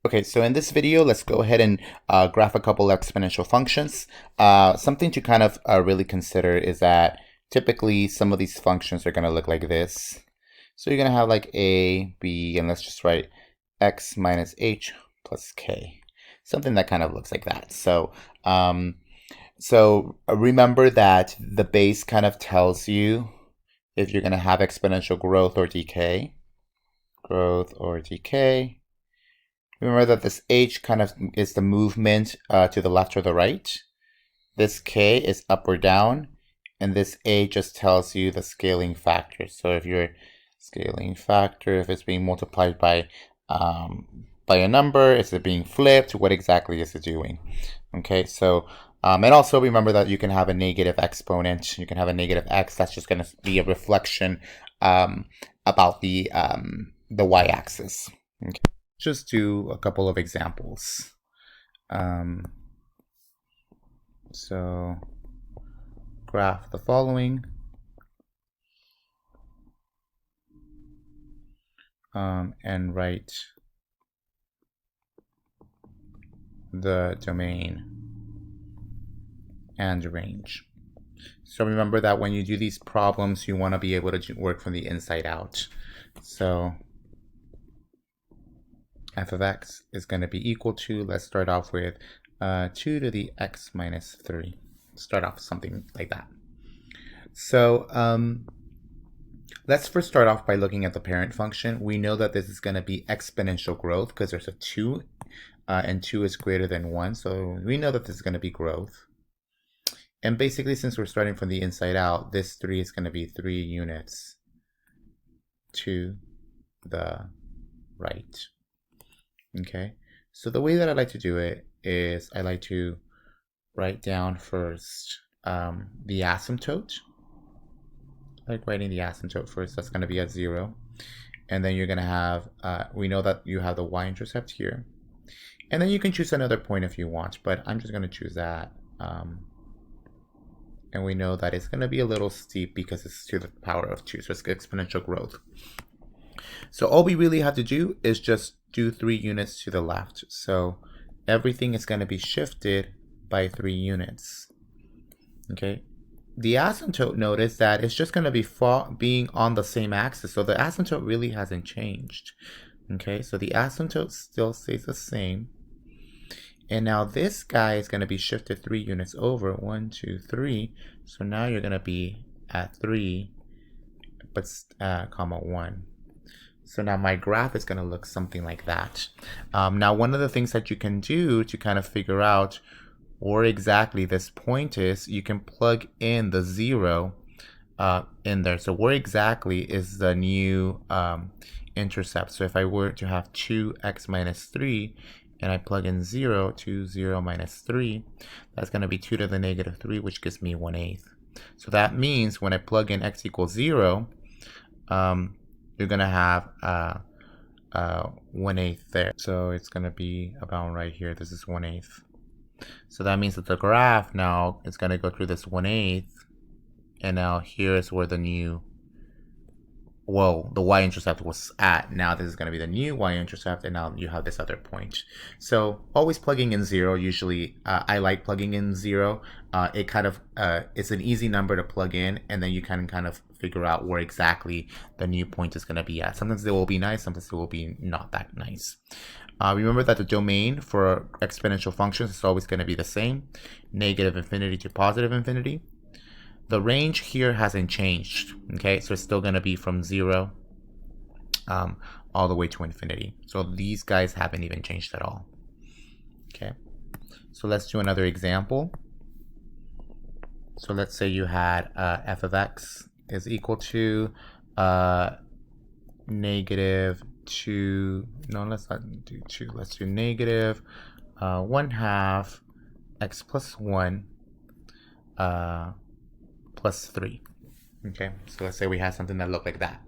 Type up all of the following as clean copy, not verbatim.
Okay, so in this video, let's go ahead and graph a couple exponential functions. Something to kind of really consider is that typically some of these functions are going to look like this. So you're going to have like a, b, and let's just write x minus h plus k. Something that kind of looks like that. So remember that the base kind of tells you if you're going to have exponential growth or decay. Growth or decay. Remember that this h kind of is the movement to the left or the right. This k is up or down, and this a just tells you the scaling factor. So if your scaling factor, if it's being multiplied by a number, is it being flipped? What exactly is it doing? Okay, so and also remember that you can have a negative exponent. You can have a negative x. That's just going to be a reflection about the y-axis. Okay. Just do a couple of examples. So graph the following. And write the domain and range. So remember that when you do these problems, you want to be able to work from the inside out. So f of x is going to be equal to, let's start off with 2 to the x minus 3. Start off something like that. So let's first start off by looking at the parent function. We know that this is going to be exponential growth because there's a 2 and 2 is greater than 1. So we know that this is going to be growth. And basically, since we're starting from the inside out, this 3 is going to be 3 units to the right. Okay, so the way that I like to do it is I like to write down first the asymptote. I like writing the asymptote first. That's going to be at 0. And then you're going to have, we know that you have the y-intercept here. And then you can choose another point if you want, but I'm just going to choose that. And we know that it's going to be a little steep because it's to the power of 2, so it's exponential growth. So all we really have to do is just do 3 units to the left. So everything is going to be shifted by 3 units. Okay. The asymptote, notice that it's just going to be being on the same axis. So the asymptote really hasn't changed. Okay, so the asymptote still stays the same. And now this guy is going to be shifted 3 units over. 1, 2, 3. So now you're going to be at 3, but comma 1. So now my graph is going to look something like that. Now one of the things that you can do to kind of figure out where exactly this point is, you can plug in the 0 in there. So where exactly is the new intercept? So if I were to have 2x minus 3, and I plug in 0 to 0 minus 3, that's going to be 2 to the negative 3, which gives me 1/8. So that means when I plug in x equals 0, you're going to have 1/8 there. So it's going to be about right here. This is 1/8. So that means that the graph now is going to go through this 1/8. And now here's where the new, well, the y-intercept was at. Now this is going to be the new y-intercept, and now you have this other point. So always plugging in 0. Usually I like plugging in 0. It kind of it's an easy number to plug in, and then you can kind of figure out where exactly the new point is going to be at. Sometimes it will be nice, sometimes it will be not that nice. Remember that the domain for exponential functions is always going to be the same, negative infinity to positive infinity. The range here hasn't changed, okay? So it's still going to be from 0 all the way to infinity. So these guys haven't even changed at all, okay? So let's do another example. So let's say you had f of x is equal to negative 2, no, let's not do 2, let's do negative 1/2 x plus 1 plus 3. Okay, so let's say we have something that looked like that.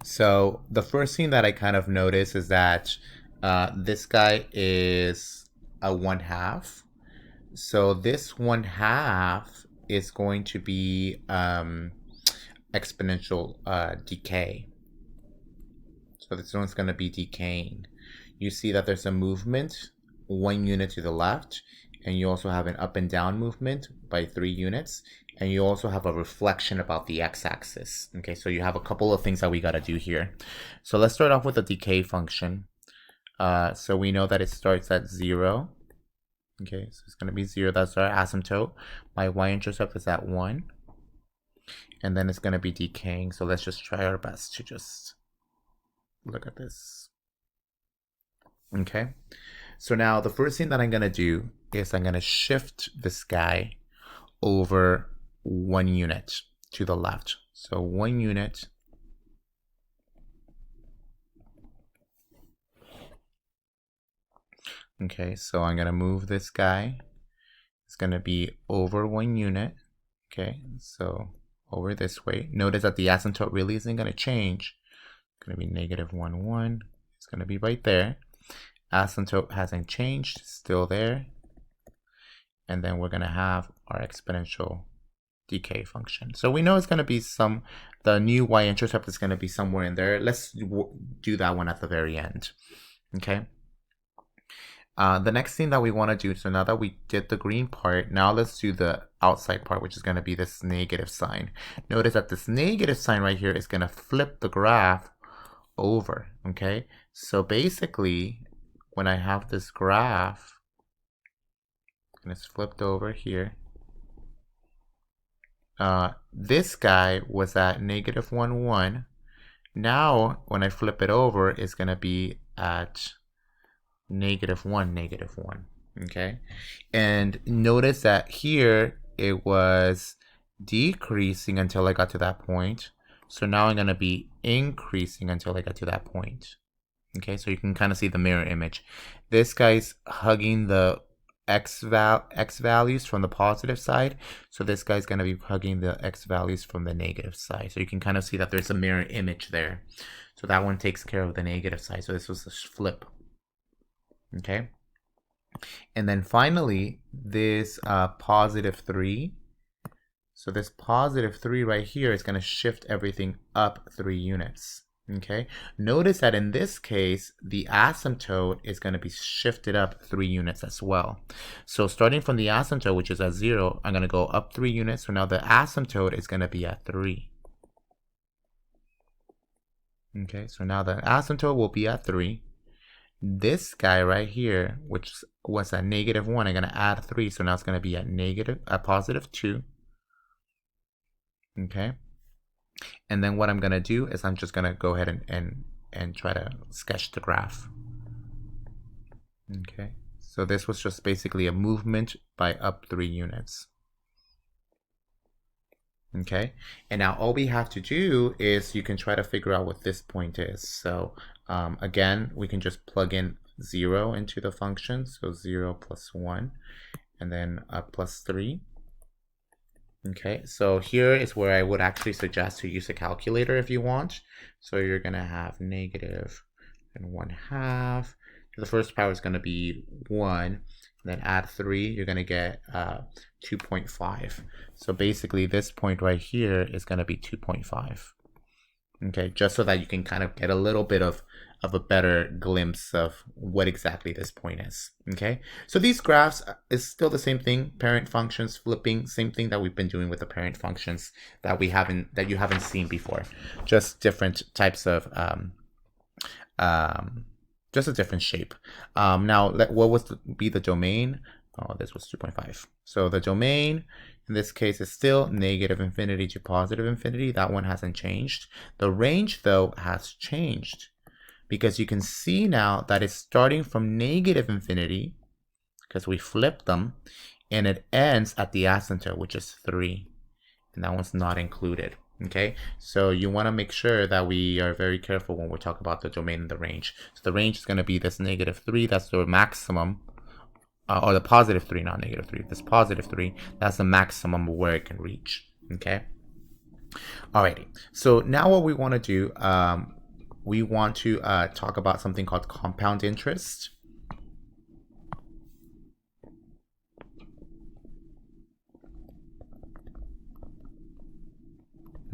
So the first thing that I kind of notice is that this guy is a 1/2. So this 1/2 is going to be exponential decay. So this one's going to be decaying. you see that there's a movement 1 unit to the left, and you also have an up and down movement by 3 units, and you also have a reflection about the x-axis. Okay, so you have a couple of things that we got to do here. So let's start off with the decay function. So we know that it starts at 0. Okay, so it's going to be 0. That's our asymptote. My y-intercept is at 1. And then it's going to be decaying. So let's just try our best to just look at this. Okay, so now the first thing that I'm going to do is I'm going to shift this guy over 1 unit to the left. So 1 unit. Okay, so I'm going to move this guy. It's going to be over 1 unit. Okay, so over this way. Notice that the asymptote really isn't going to change. It's going to be negative 1, 1. It's going to be right there. Asymptote hasn't changed, still there. And then we're going to have our exponential decay function. So we know it's going to be the new y-intercept is going to be somewhere in there. Let's do that one at the very end. Okay. The next thing that we want to do, so now that we did the green part, now let's do the outside part, which is going to be this negative sign. Notice that this negative sign right here is going to flip the graph over. Okay. So basically, when I have this graph, and it's flipped over here, this guy was at negative 1, 1. Now, when I flip it over, it's going to be at negative 1, negative 1. Okay. And notice that here it was decreasing until I got to that point. So now I'm going to be increasing until I get to that point. Okay, so you can kind of see the mirror image. This guy's hugging the x values from the positive side. So this guy's going to be hugging the x values from the negative side. So you can kind of see that there's a mirror image there. So that one takes care of the negative side. So this was a flip. Okay. And then finally, this positive 3. So this positive 3 right here is going to shift everything up 3 units. Okay, notice that in this case, the asymptote is going to be shifted up 3 units as well. So starting from the asymptote, which is at 0, I'm going to go up 3 units. So now the asymptote is going to be at 3. Okay, so now the asymptote will be at 3. This guy right here, which was at negative 1, I'm going to add 3. So now it's going to be at positive 2. Okay. And then what I'm going to do is I'm just going to go ahead and try to sketch the graph. Okay, so this was just basically a movement by up 3 units. Okay, and now all we have to do is you can try to figure out what this point is. So again, we can just plug in 0 into the function. So 0 plus 1, and then plus 3. Okay, so here is where I would actually suggest to use a calculator if you want. So you're going to have negative and 1/2. The first power is going to be 1. Then add 3, you're going to get 2.5. So basically this point right here is going to be 2.5. Okay, just so that you can kind of get a little bit of a better glimpse of what exactly this point is. Okay, so these graphs is still the same thing. Parent functions flipping, same thing that we've been doing with the parent functions that you haven't seen before. Just different types of just a different shape. Now, what was be the domain? Oh, this was 2.5. So the domain in this case is still negative infinity to positive infinity. That one hasn't changed. The range, though, has changed because you can see now that it's starting from negative infinity because we flipped them, and it ends at the asymptote, which is 3. And that one's not included. Okay, so you want to make sure that we are very careful when we're talking about the domain and the range. So the range is going to be this negative 3. That's the maximum. Or the positive 3, not negative 3. This positive 3, that's the maximum where it can reach. Okay. Alrighty. So now what we want to do, we want to talk about something called compound interest.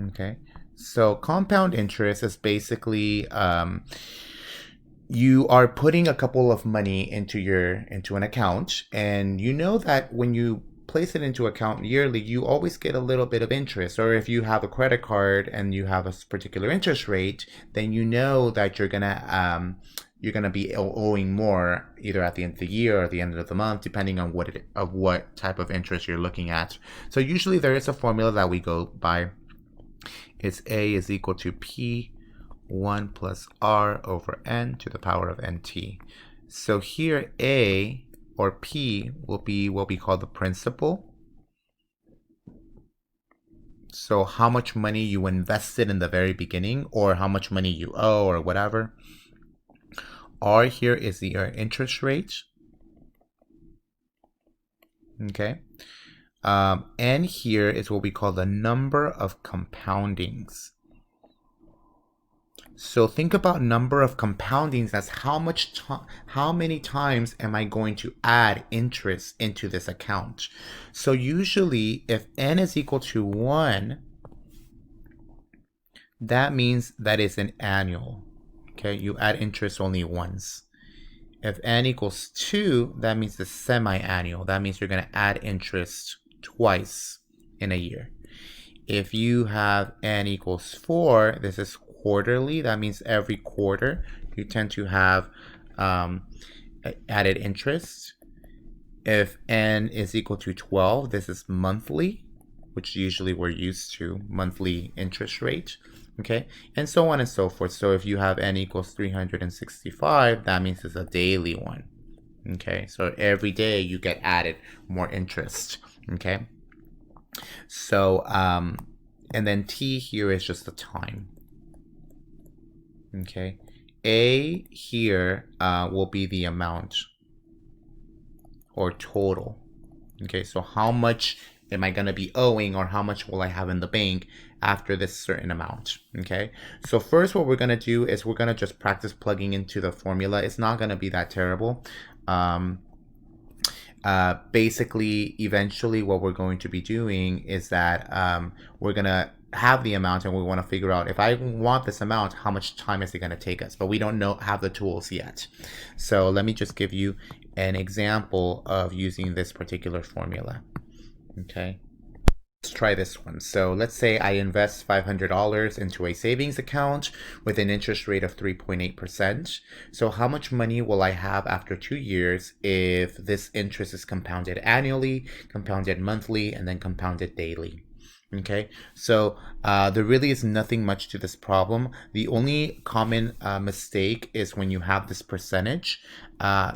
Okay. So compound interest is basically you are putting a couple of money into an account, and you know that when you place it into account yearly, you always get a little bit of interest. Or if you have a credit card and you have a particular interest rate, then you know that you're gonna be owing more either at the end of the year or the end of the month, depending on what type of interest you're looking at. So usually there is a formula that we go by. It's A is equal to P 1 plus R over N to the power of NT. So here A or P will be what we call the principal. So how much money you invested in the very beginning, or how much money you owe, or whatever. R here is your interest rate. Okay. N here is what we call the number of compoundings. So think about number of compoundings as how many times am I going to add interest into this account. So usually if N is equal to 1, that means that is an annual. Okay, you add interest only once. If N equals 2, that means the semi-annual. That means you're going to add interest twice in a year. If you have N equals 4, this is quarterly. That means every quarter you tend to have added interest. If N is equal to 12, this is monthly, which usually we're used to, monthly interest rate. Okay, and so on and so forth. So if you have N equals 365, that means it's a daily one. Okay, so every day you get added more interest. Okay, so and then T here is just the time. Okay, A here will be the amount or total. Okay, so how much am I going to be owing, or how much will I have in the bank after this certain amount? Okay, so first what we're going to do is we're going to just practice plugging into the formula. It's not going to be that terrible. Basically, eventually what we're going to be doing is that we're going to have the amount, and we want to figure out, if I want this amount, how much time is it going to take us? But we don't have the tools yet. So let me just give you an example of using this particular formula. Okay, let's try this one. So let's say I invest $500 into a savings account with an interest rate of 3.8%. So how much money will I have after 2 years if this interest is compounded annually, compounded monthly, and then compounded daily? Okay, so there really is nothing much to this problem. The only common mistake is when you have this percentage.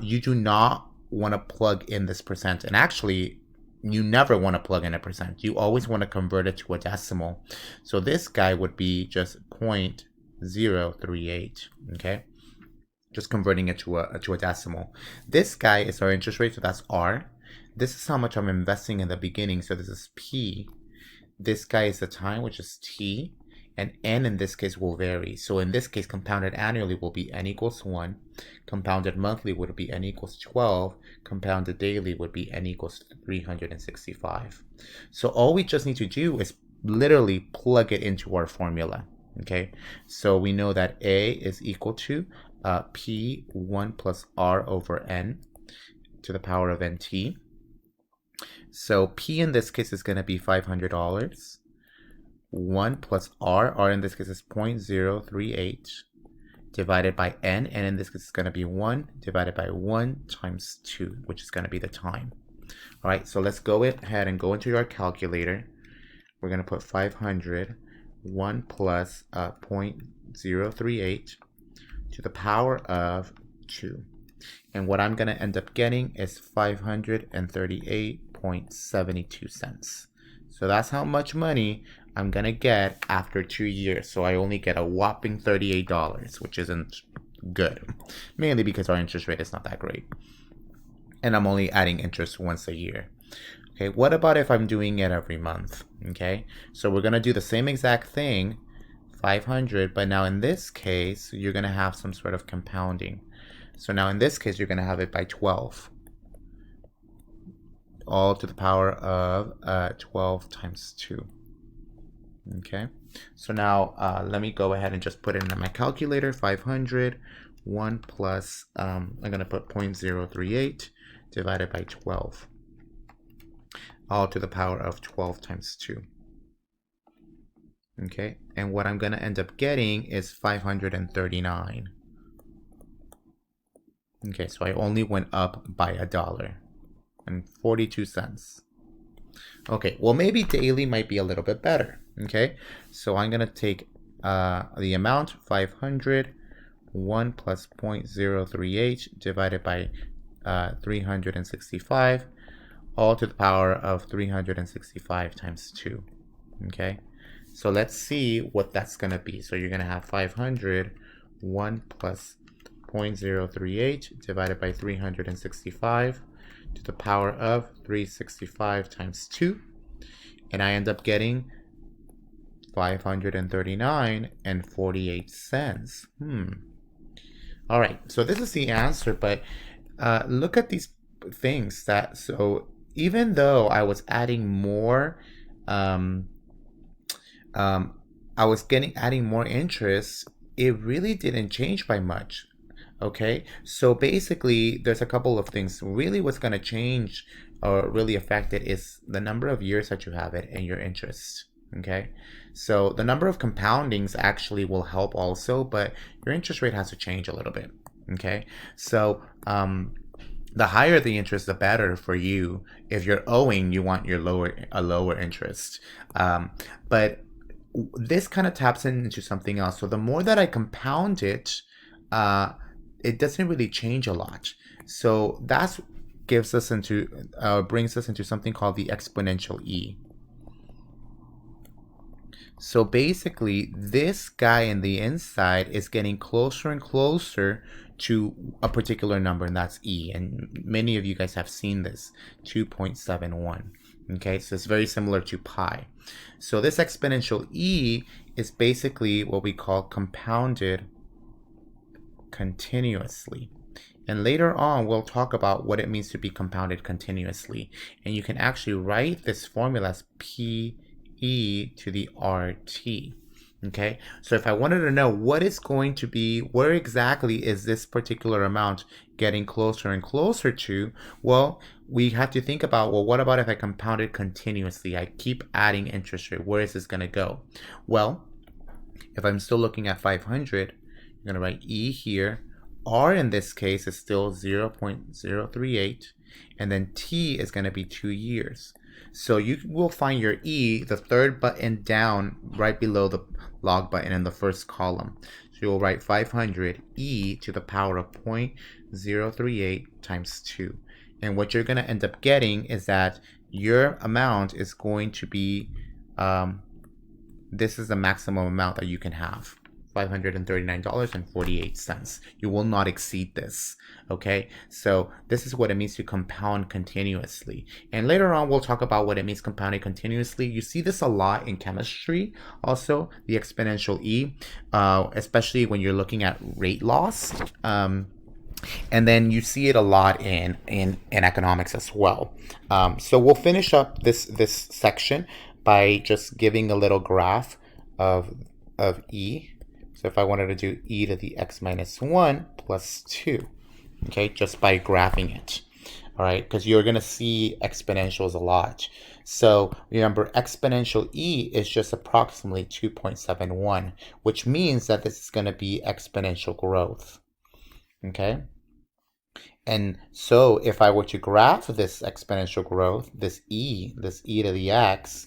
You do not want to plug in this percent, and actually you never want to plug in a percent. You always want to convert it to a decimal. So this guy would be just 0.038. Okay, just converting it to a decimal. This guy is our interest rate, so that's R. This is how much I'm investing in the beginning, so this is P. This guy is the time, which is T, and N in this case will vary. So in this case, compounded annually will be N equals 1, compounded monthly would be N equals 12, compounded daily would be N equals 365. So all we just need to do is literally plug it into our formula. Okay, so we know that A is equal to P1 plus R over N to the power of NT. So P in this case is going to be $500. 1 plus R in this case is 0.038 divided by N, and in this case it's going to be 1 divided by 1 times 2, which is going to be the time. All right, so let's go ahead and go into our calculator. We're going to put 500, 1 plus 0.038 to the power of 2. And what I'm going to end up getting is 538.72 cents. So that's how much money I'm going to get after 2 years. So I only get a whopping $38, which isn't good. Mainly because our interest rate is not that great. And I'm only adding interest once a year. Okay, what about if I'm doing it every month? Okay, so we're going to do the same exact thing, 500, but now in this case, you're going to have some sort of compounding. So now in this case, you're going to have it by 12. All to the power of 12 times 2. Okay, so now let me go ahead and just put it in my calculator. 500, 1 plus, I'm going to put 0.038 divided by 12, all to the power of 12 times 2. Okay, and what I'm going to end up getting is 539. Okay, so I only went up by $1.42. Okay, well, maybe daily might be a little bit better. Okay, so I'm going to take the amount 500, 1 plus 0.038 divided by 365, all to the power of 365 times 2. Okay, so let's see what that's going to be. So you're going to have 500, 1 plus 0.038 divided by 365 to the power of 365 times 2. And I end up getting 539 and 48 cents. All right, so this is the answer, but look at these things so even though I was adding more, I was adding more interest, it really didn't change by much. Okay, so basically there's a couple of things. Really what's going to change or really affect it is the number of years that you have it and your interest. Okay, so the number of compoundings actually will help also, but your interest rate has to change a little bit. Okay, so the higher the interest, the better for you. If you're owing, you want a lower interest. But this kind of taps into something else. So the more that I compound it, it doesn't really change a lot. So that's brings us into something called the exponential E. So basically, this guy in the inside is getting closer and closer to a particular number, and that's E. And many of you guys have seen this, 2.71. Okay, so it's very similar to pi. So this exponential E is basically what we call compounded continuously. And later on, we'll talk about what it means to be compounded continuously. And you can actually write this formula as PE to the RT. Okay, so if I wanted to know what is going to be, where exactly is this particular amount getting closer and closer to, well, we have to think about, well, what about if I compound it continuously? I keep adding interest rate. Where is this going to go? Well, if I'm still looking at 500, I'm going to write E here. R in this case is still 0.038, and then T is going to be 2 years. So you will find your E, the third button down, right below the log button in the first column. So you'll write 500 E to the power of 0.038 times 2. And what you're going to end up getting is that your amount is going to be, this is the maximum amount that you can have. $539.48. You will not exceed this. Okay, so this is what it means to compound continuously. And later on, we'll talk about what it means compounding continuously. You see this a lot in chemistry, also the exponential E, especially when you're looking at rate loss. And then you see it a lot in economics as well. So we'll finish up this section by just giving a little graph of E. So if I wanted to do e to the x minus 1 plus 2, okay, just by graphing it, all right, because you're going to see exponentials a lot. So remember, exponential e is just approximately 2.71, which means that this is going to be exponential growth, okay? And so if I were to graph this exponential growth, this e to the x,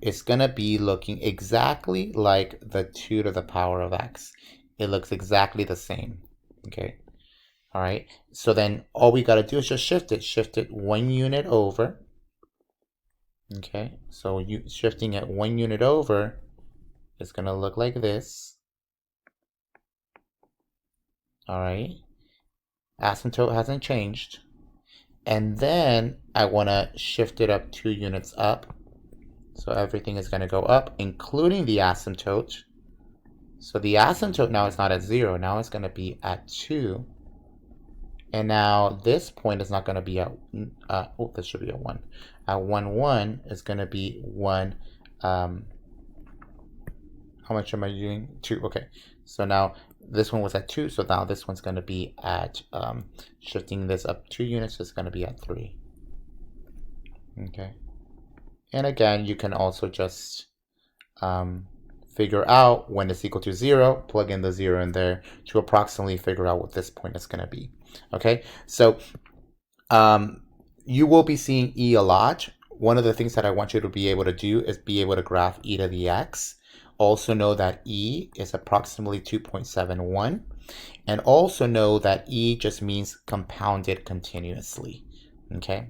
it's going to be looking exactly like the 2 to the power of x. It looks exactly the same. Okay. All right. So then all we got to do is just shift it 1 unit over. Okay. So shifting it 1 unit over is going to look like this. All right. Asymptote hasn't changed. And then I want to shift it up 2 units up. So everything is going to go up, including the asymptote. So the asymptote now is not at 0. Now it's going to be at 2. And now this point is not going to be at, this should be a 1. At 1, 1 is going to be 1. How much am I doing? 2. Okay. So now this one was at 2, so now this one's going to be at, shifting this up 2 units is going to be at 3. Okay. And again, you can also just figure out when it's equal to 0, plug in the 0 in there to approximately figure out what this point is going to be. Okay, so you will be seeing E a lot. One of the things that I want you to be able to do is be able to graph e to the x. Also know that E is approximately 2.71. And also know that E just means compounded continuously. Okay,